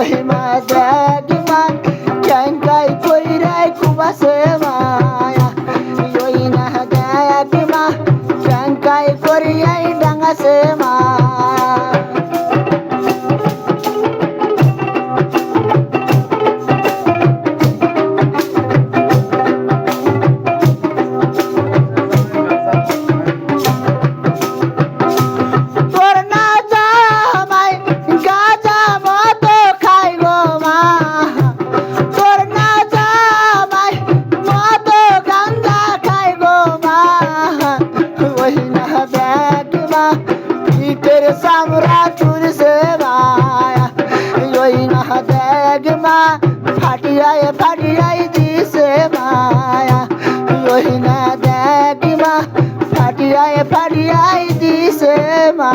ওই মা দেখ মা ক্যাঙ্কাই কইরাই কুবাসে মায়া ওই না দেখ মা ক্যাঙ্কাই করিয়াই ডাঙ্গাসে মায়া সামরা চুরছে মায়া ওই না দেখ মা ফাটিয়ায় ফাটিয়াই দিছে মায়া ওই না দেখ মা ফাটিয়ায় ফাটিয়াই দিছে মা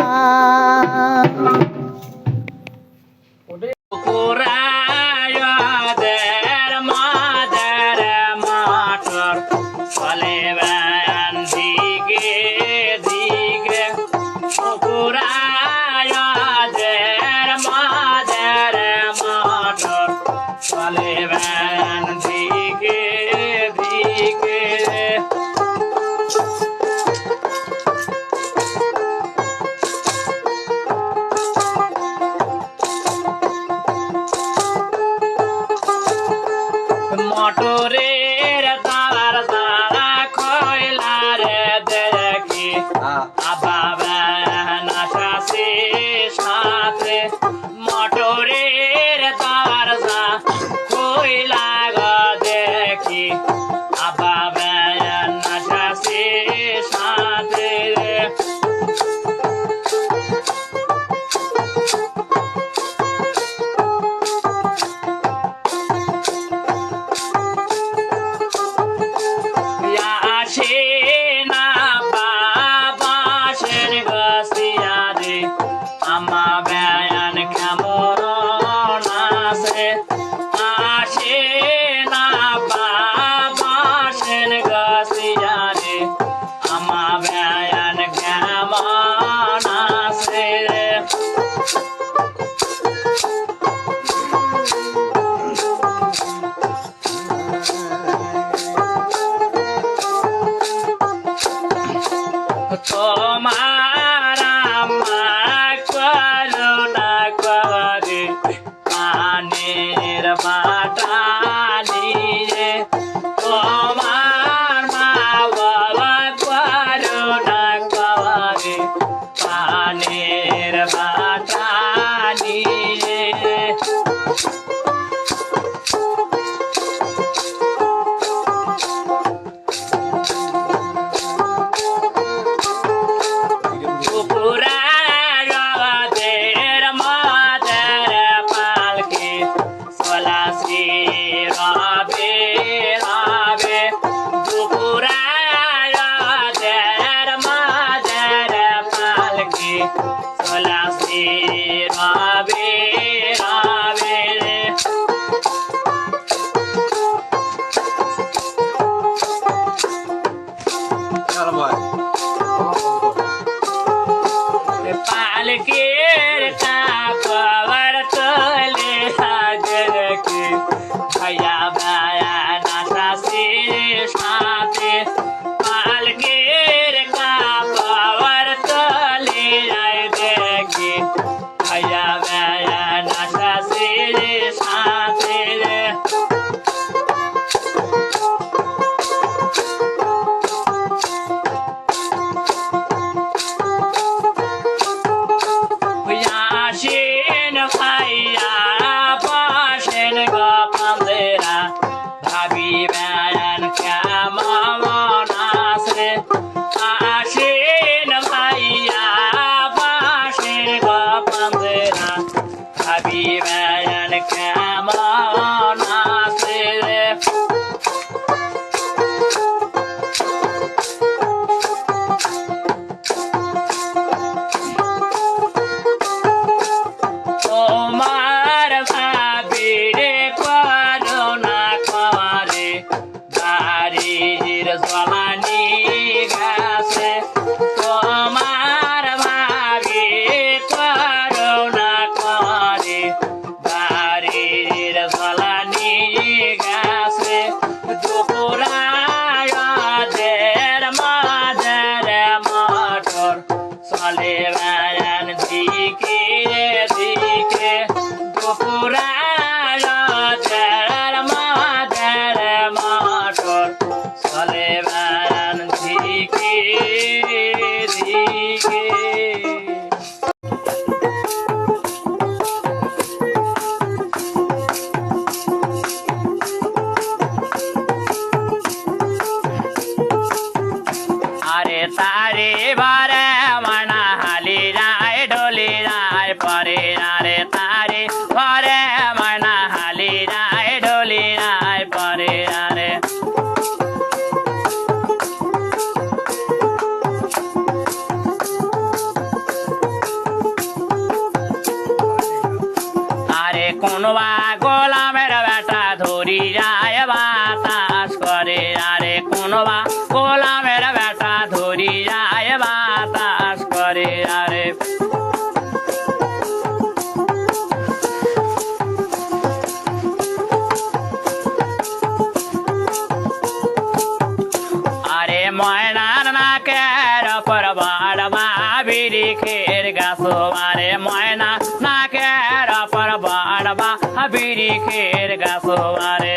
মোটরের তার তারা কয়লার দেখি আবাবা নাশাসে সাথে মোটরের তার কয়লা দেখি আবাবা নাশাসে সাথে তোমার আমার করুণা করে পানের বাটা নিয়ে তোমার মা বাবা করুণা করে পানের বাটা নিয়ে पालकेर कापवर तले हाजर के भैया बाया नासा से साथे पालकेर कापवर तले आए देखे भैया बाया नासा से साथे পুরার মাদের মটর চলে বেড়ান দিকে দিকে। আরে তারে বারে মানা হালি যায় ডলি যায় পরে আরে তারে বারে মানা হালি যায় ডলি যায় পরে আরে আরে কোনবা গোলামের বেটা ধরি যায় বাতাস করে আরে কোনবা গোলামের বেটা ধরি যায় বাতাস করে আরে আরে ময়নার নাকের ওপর বাড়বা বিরিখের গাছ আরে ময়না নাকের ওপর বাড়বা বিরিখের গাছ আরে